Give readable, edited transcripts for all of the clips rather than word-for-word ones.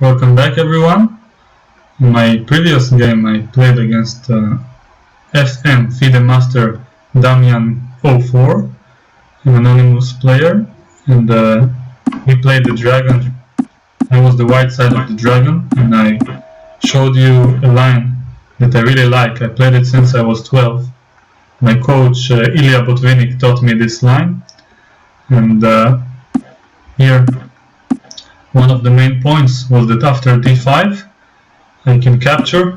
Welcome back, everyone. In my previous game I played against FM FIDE Master Damian04, an anonymous player, and we played the dragon. I was the white side of the dragon, and I showed you a line that I really like. I played it since I was 12. My coach Ilya Botvinnik taught me this line, and here one of the main points was that after d5 I can capture,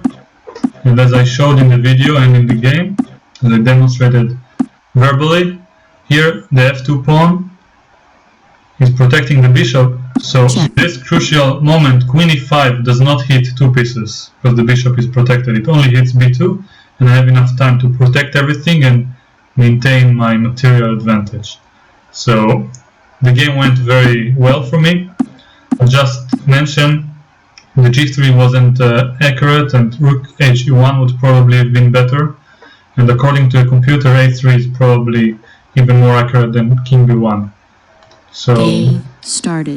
and as I showed in the video and in the game, as I demonstrated verbally, here the f2 pawn is protecting the bishop, so in this crucial moment queen e5 does not hit two pieces because the bishop is protected. It only hits b2, and I have enough time to protect everything and maintain my material advantage. So the game went very well for me. I'll just mention the g3 wasn't accurate, and rook h1 would probably have been better, and according to a computer a3 is probably even more accurate than king b1. So I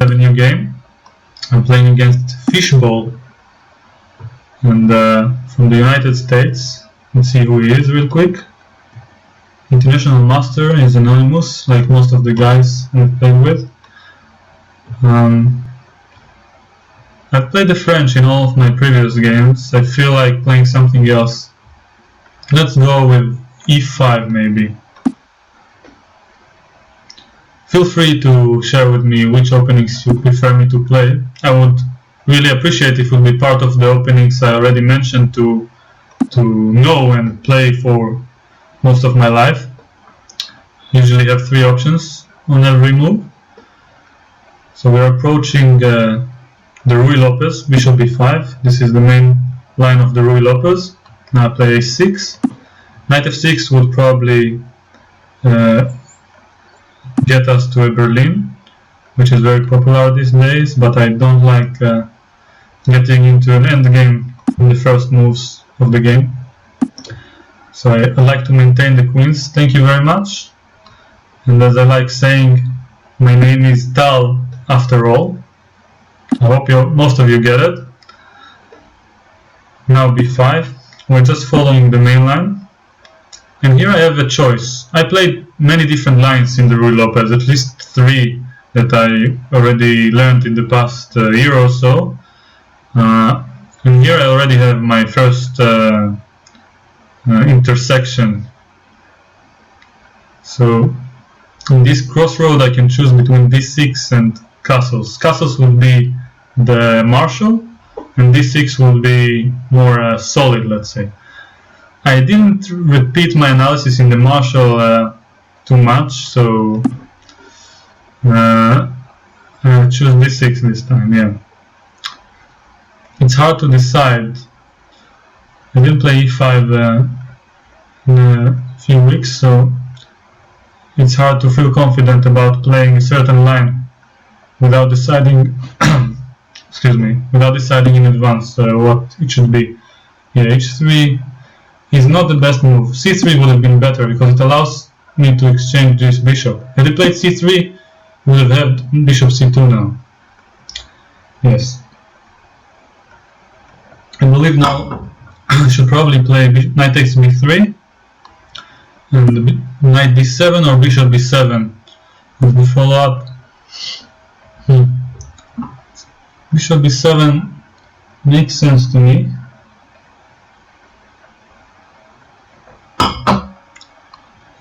have a new game. I'm playing against Fishbowl, and from the United States. Let's see who he is real quick. International Master is anonymous, like most of the guys I've played with. I've played the French in all of my previous games. I feel like playing something else. Let's go with e5 maybe. Feel free to share with me which openings you prefer me to play. I would really appreciate if it would be part of the openings I already mentioned to know and play for most of my life. Usually have 3 options on every move. So we're approaching the Ruy Lopez, bishop b5. This is the main line of the Ruy Lopez. Now I play a6. Knight f6 would probably get us to a Berlin, which is very popular these days, but I don't like getting into an endgame in the first moves of the game. So I like to maintain the queens. Thank you very much. And as I like saying, my name is Tal after all. I hope most of you get it. Now b5. We're just following the main line. And here I have a choice. I played many different lines in the Ruy Lopez, at least 3 that I already learned in the past year or so. And here I already have my first intersection. So in this crossroad I can choose between d6 and castles. Castles would be the marshal, and d6 would be more solid, let's say. I didn't repeat my analysis in the marshal too much, so I choose d6 this time, yeah. It's hard to decide. I didn't play e5 in a few weeks, so it's hard to feel confident about playing a certain line without deciding without deciding in advance what it should be. Yeah, h3 is not the best move. c3 would have been better because it allows me to exchange this bishop. Had I played c3, we would have had bishop c2 now. Yes. I believe now I should probably play knight takes b3 and knight d7 or bishop b7. Let me follow up. Bishop b7 makes sense to me.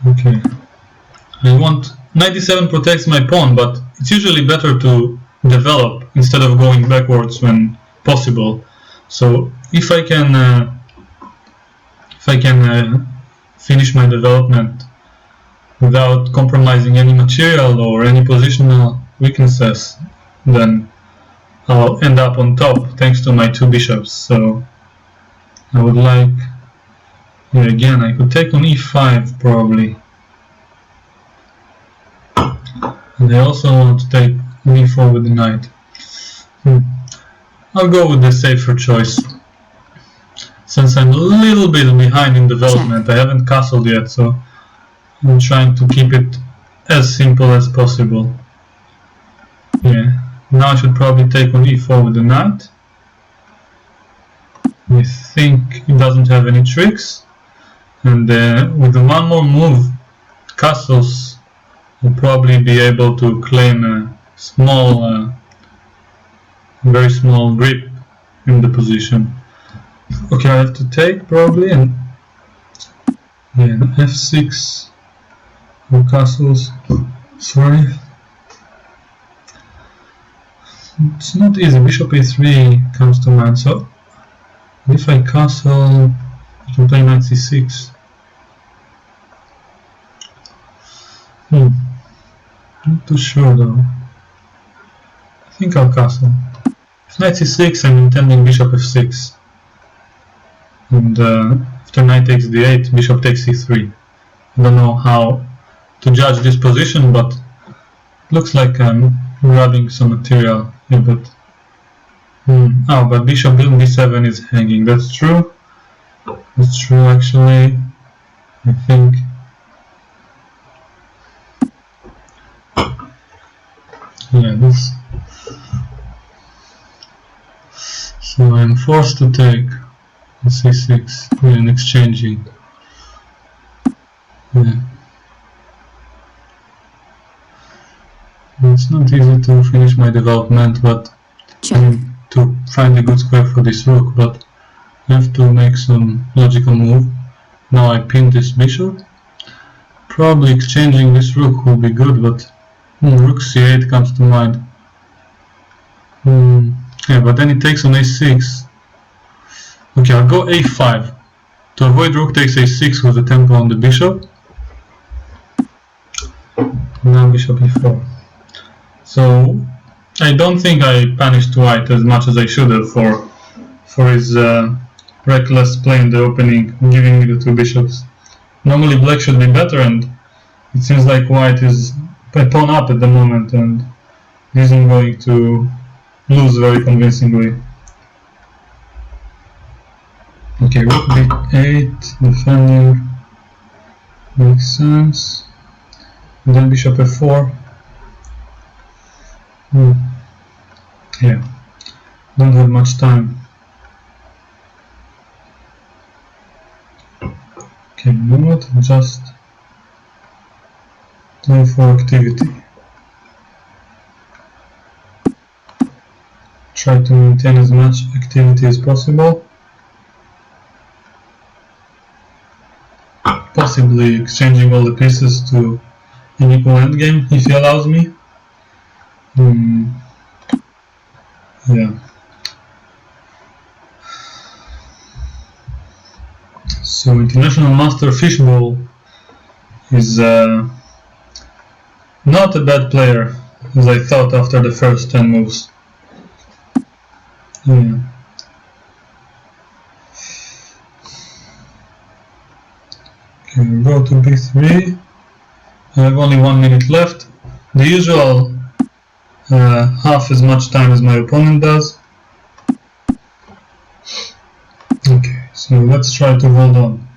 Okay. Knight d7 protects my pawn, but it's usually better to develop instead of going backwards when possible. So if I can finish my development without compromising any material or any positional weaknesses, then I'll end up on top thanks to my 2 bishops. So I would like, here again, I could take on e5 probably. And I also want to take on e4 with the knight. I'll go with the safer choice. Since I'm a little bit behind in development, I haven't castled yet, so I'm trying to keep it as simple as possible. Yeah. Now I should probably take on e4 with the knight. I think it doesn't have any tricks, and with one more move, castles will probably be able to claim a small, very small grip in the position. Okay, I have to take probably, and yeah, f6 for castles. Sorry, it's not easy. Bishop a3 comes to mind. So if I castle, I can play knight c6. Not too sure though. I think I'll castle. If knight c6, I'm intending bishop f6. And after knight takes d8, bishop takes c3. I don't know how to judge this position, but it looks like I'm grabbing some material here, but oh, but bishop b7 is hanging. That's true. That's true actually. I think. Yeah, this. So I'm forced to take c6 and exchanging. Yeah. It's not easy to finish my development, but to find a good square for this rook, but I have to make some logical move. Now I pin this bishop. Probably exchanging this rook will be good, but rook c8 comes to mind. Yeah, but then it takes on a6. Okay, I'll go a5 to avoid rook takes a6 with the tempo on the bishop. Now bishop e4. So I don't think I punished white as much as I should have for his reckless play in the opening, giving me the two bishops. Normally black should be better, and it seems like white is a pawn up at the moment and isn't going to lose very convincingly. Okay, rook b8, defending, makes sense. And then bishop f4. Yeah, don't have much time. Okay, you know what? Just play for activity. Try to maintain as much activity as possible. Possibly exchanging all the pieces to an equal endgame if he allows me. Yeah. So International Master Fishbowl is not a bad player, as I thought after the first 10 moves. Yeah. Okay, go to b3. I have only 1 minute left. The usual half as much time as my opponent does. Okay, so let's try to hold on.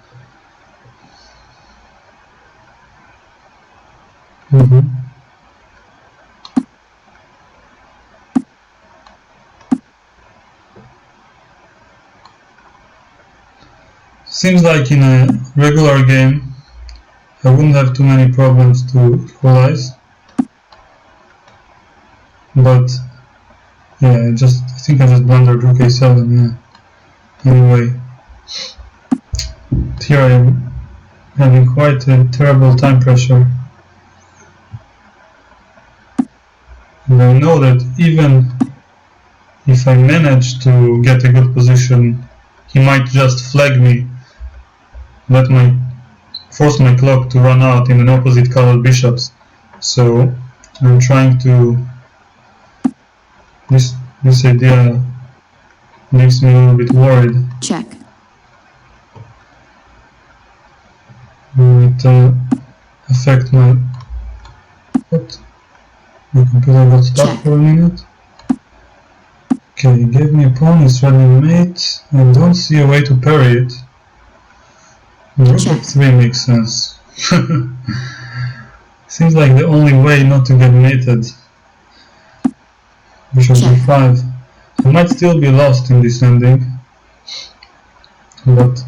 Seems like in a regular game I wouldn't have too many problems to equalize, but yeah, I think I just blundered rook a7. Yeah. Anyway, here I am having quite a terrible time pressure, and I know that even if I manage to get a good position, he might just flag me, force my clock to run out in an opposite colored bishops. So I'm trying to, this idea makes me a little bit worried. Check. Might affect my, what? My computer got stuck for a minute. Okay, he gave me a pawn, he's threatening mate. I don't see a way to parry it. Rook f3 makes sense. Seems like the only way not to get mated. Bishop d5. I might still be lost in this ending. but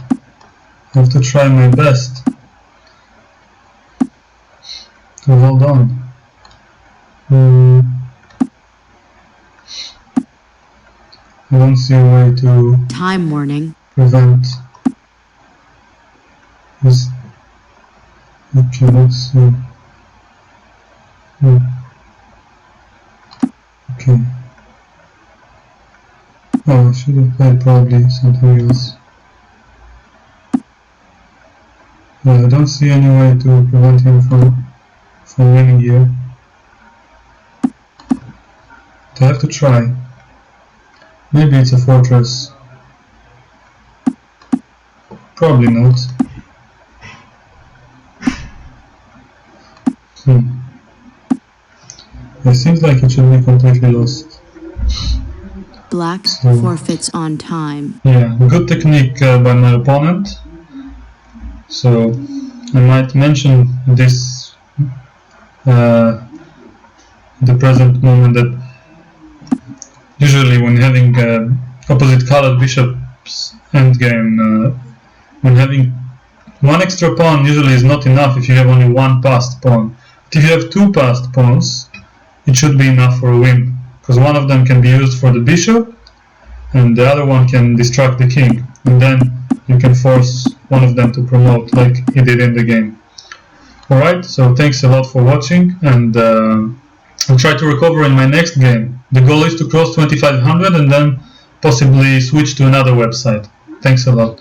I have to try my best to hold on. I don't see a way to time warning prevent this. Okay, let's see. Okay. Oh, I should have played probably something else. Well, I don't see any way to prevent him from winning here. But I have to try. Maybe it's a fortress. Probably not. It seems like it should be completely lost. Black forfeits on time. Yeah, good technique by my opponent. So I might mention this the present moment that usually when having opposite colored bishops endgame, when having one extra pawn usually is not enough if you have only one passed pawn. But if you have two passed pawns, it should be enough for a win, because one of them can be used for the bishop and the other one can distract the king, and then you can force one of them to promote like he did in the game. Alright, so thanks a lot for watching, and I'll try to recover in my next game. The goal is to cross 2500 and then possibly switch to another website. Thanks a lot.